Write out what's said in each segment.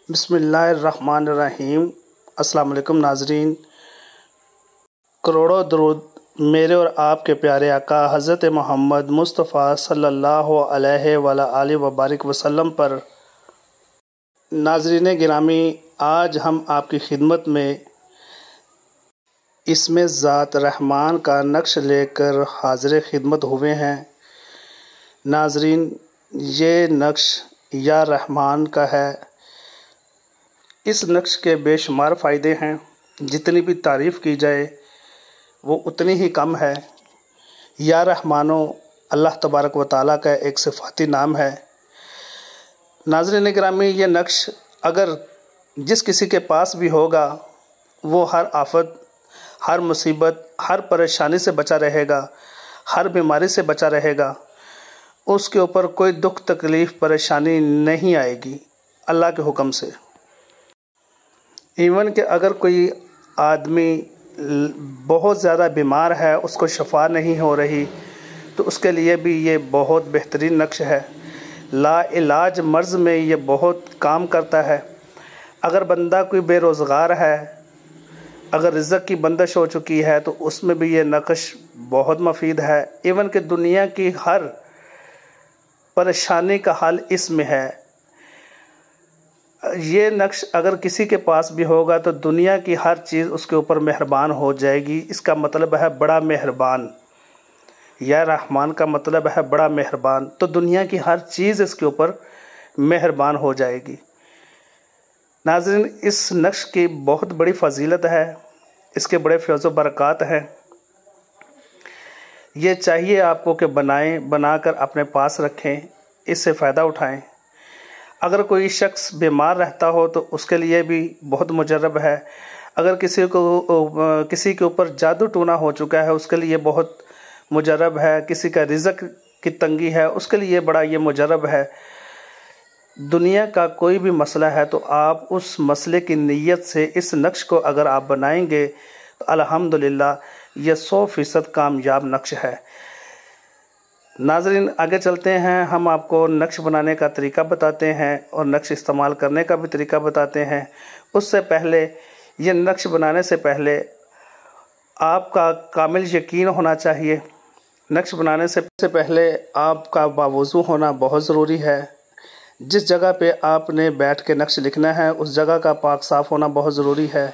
बिस्मिल्लाहिर्रहमानिर्रहीम। अस्सलाम वालेकुम नाजरीन। करोड़ों दरूद मेरे और आपके प्यारे आका हज़रत मोहम्मद मुस्तफ़ा सल्लल्लाहु अलैहि व बारिक वसल्लम पर। नाजरीन गिरामी, आज हम आपकी खिदमत में इसमें ज़ात रहमान का नक्श लेकर हाज़िर खिदमत हुए हैं। नाजरीन, ये नक्श या रहमान का है। इस नक्श के बेशुमार फ़ायदे हैं, जितनी भी तारीफ़ की जाए वो उतनी ही कम है। या रहमानो अल्लाह तबारक व तआला का एक सिफ़ाती नाम है। नाज़रीन गिरामी, ये नक्श अगर जिस किसी के पास भी होगा वो हर आफत, हर मुसीबत, हर परेशानी से बचा रहेगा, हर बीमारी से बचा रहेगा। उसके ऊपर कोई दुख तकलीफ़ परेशानी नहीं आएगी अल्लाह के हुक्म से। इवन कि अगर कोई आदमी बहुत ज़्यादा बीमार है, उसको शफा नहीं हो रही, तो उसके लिए भी ये बहुत बेहतरीन नक्श है। ला इलाज मर्ज़ में ये बहुत काम करता है। अगर बंदा कोई बेरोज़गार है, अगर रिज़्क़ की बंदिश हो चुकी है, तो उसमें भी ये नक्श बहुत मुफीद है। इवन कि दुनिया की हर परेशानी का हल इसमें है। ये नक्श अगर किसी के पास भी होगा तो दुनिया की हर चीज़ उसके ऊपर मेहरबान हो जाएगी। इसका मतलब है बड़ा मेहरबान। या रहमान का मतलब है बड़ा मेहरबान, तो दुनिया की हर चीज़ इसके ऊपर मेहरबान हो जाएगी। नाज़रीन, इस नक्श की बहुत बड़ी फजीलत है, इसके बड़े फैज़ व बरक़ात हैं। ये चाहिए आपको कि बनाकर अपने पास रखें, इससे फ़ायदा उठाएं। अगर कोई शख्स बीमार रहता हो तो उसके लिए भी बहुत मुजर्रब है। अगर किसी के ऊपर जादू टूना हो चुका है, उसके लिए बहुत मुजर्रब है। किसी का रिज़्क़ की तंगी है, उसके लिए बड़ा ये मुजर्रब है। दुनिया का कोई भी मसला है तो आप उस मसले की नीयत से इस नक्श को अगर आप बनाएंगे तो अल्हम्दुलिल्लाह ये 100% कामयाब नक्श है। नाज़रीन, आगे चलते हैं। हम आपको नक्श बनाने का तरीका बताते हैं और नक्श इस्तेमाल करने का भी तरीका बताते हैं। उससे पहले, ये नक्श बनाने से पहले आपका कामिल यकीन होना चाहिए। नक्श बनाने से पहले आपका बावुज़ू होना बहुत ज़रूरी है। जिस जगह पे आपने बैठ के नक्श लिखना है उस जगह का पाक साफ़ होना बहुत ज़रूरी है।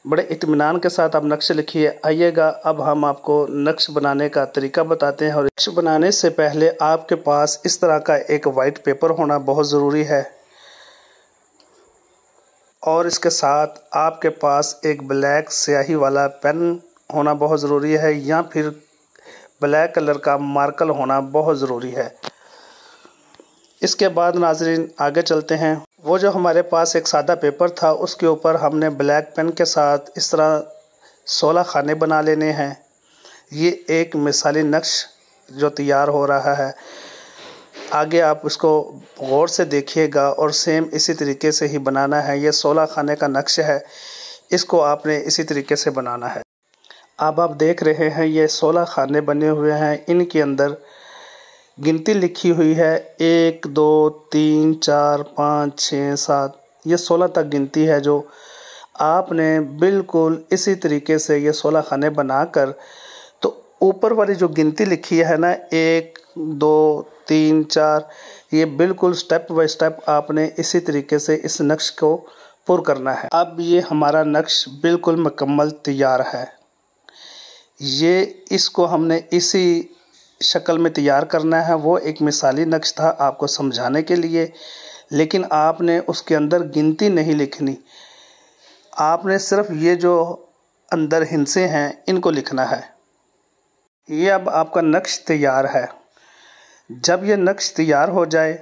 बड़े इत्मीनान के साथ आप नक्श लिखिए। आइएगा, अब हम आपको नक्श बनाने का तरीका बताते हैं। और नक्श बनाने से पहले आपके पास इस तरह का एक वाइट पेपर होना बहुत ज़रूरी है, और इसके साथ आपके पास एक ब्लैक स्याही वाला पेन होना बहुत ज़रूरी है, या फिर ब्लैक कलर का मार्कर होना बहुत ज़रूरी है। इसके बाद नाज़रीन आगे चलते हैं। वो जो हमारे पास एक सादा पेपर था, उसके ऊपर हमने ब्लैक पेन के साथ इस तरह 16 खाने बना लेने हैं। ये एक मिसाली नक्श जो तैयार हो रहा है, आगे आप इसको गौर से देखिएगा और सेम इसी तरीके से ही बनाना है। ये 16 खाने का नक्श है, इसको आपने इसी तरीके से बनाना है। अब आप देख रहे हैं ये 16 खाने बने हुए हैं। इनके अंदर गिनती लिखी हुई है 1 2 3 4 5 6 7, ये 16 तक गिनती है, जो आपने बिल्कुल इसी तरीके से ये 16 खाने बनाकर, तो ऊपर वाली जो गिनती लिखी है ना 1 2 3 4, ये बिल्कुल स्टेप बाय स्टेप आपने इसी तरीके से इस नक्श को पूरा करना है। अब ये हमारा नक्श बिल्कुल मुकम्मल तैयार है। ये इसको हमने इसी शक्ल में तैयार करना है। वो एक मिसाली नक्श था आपको समझाने के लिए, लेकिन आपने उसके अंदर गिनती नहीं लिखनी। आपने सिर्फ ये जो अंदर हिस्से हैं इनको लिखना है। ये अब आपका नक्श तैयार है। जब ये नक्श तैयार हो जाए,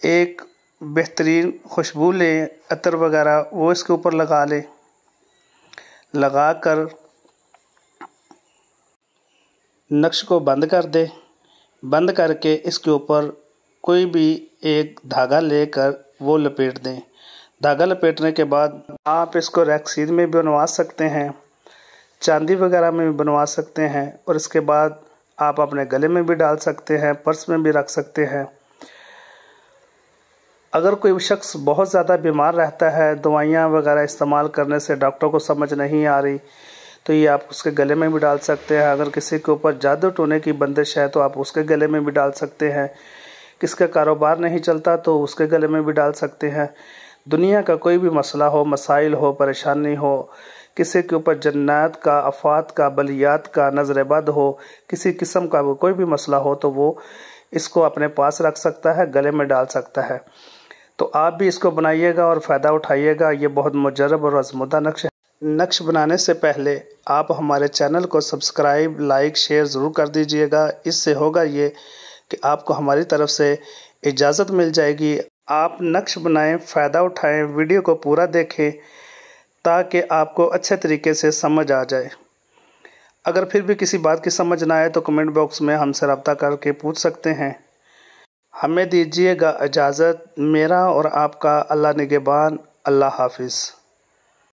एक बेहतरीन खुशबू लें, अतर वगैरह वो इसके ऊपर लगा लें। लगा कर नक्श को बंद कर दे। बंद करके इसके ऊपर कोई भी एक धागा लेकर वो लपेट दें। धागा लपेटने के बाद आप इसको रैक्सीन में भी बनवा सकते हैं, चांदी वगैरह में भी बनवा सकते हैं, और इसके बाद आप अपने गले में भी डाल सकते हैं, पर्स में भी रख सकते हैं। اگر کوئی شخص بہت زیادہ بیمار رہتا ہے، دوائیاں وغیرہ استعمال کرنے سے ڈاکٹر کو سمجھ نہیں آ رہی، تو یہ آپ اس کے گلے میں بھی ڈال سکتے ہیں۔ اگر کسی کے اوپر جادو ٹونے کی بندش ہے تو آپ اس کے گلے میں بھی ڈال سکتے ہیں۔ کس کا کاروبار نہیں چلتا تو اس کے گلے میں بھی ڈال سکتے ہیں۔ دنیا کا کوئی بھی مسئلہ ہو، مسائل ہو، پریشانی ہو، کسی کے اوپر جنات کا، آفات کا، بلیات کا، نظر بد ہو، کسی قسم کا کوئی بھی مسئلہ ہو تو وہ اس کو اپنے پاس رکھ سکتا ہے، گلے میں ڈال سکتا ہے۔ تو آپ بھی اس کو بنائیے گا اور فائدہ اٹھائیے گا۔ یہ بہت مجرب اور آزمودہ نقش ہے۔ نقش بنانے سے پہلے آپ ہمارے چینل کو سبسکرائب، لائک، شیئر ضرور کر دیجئے گا۔ اس سے ہوگا یہ کہ آپ کو ہماری طرف سے اجازت مل جائے گی۔ آپ نقش بنائیں، فائدہ اٹھائیں، ویڈیو کو پورا دیکھیں تاکہ آپ کو اچھے طریقے سے سمجھ آ جائے۔ اگر پھر بھی کسی بات کی سمجھ نہ آئے تو کمنٹ باکس میں ہم سے رابطہ کر کے پوچھ سکتے ہیں۔ ہمیں دیجیے گا اجازت۔ میرا اور آپ کا اللہ نگہبان۔ اللہ حافظ۔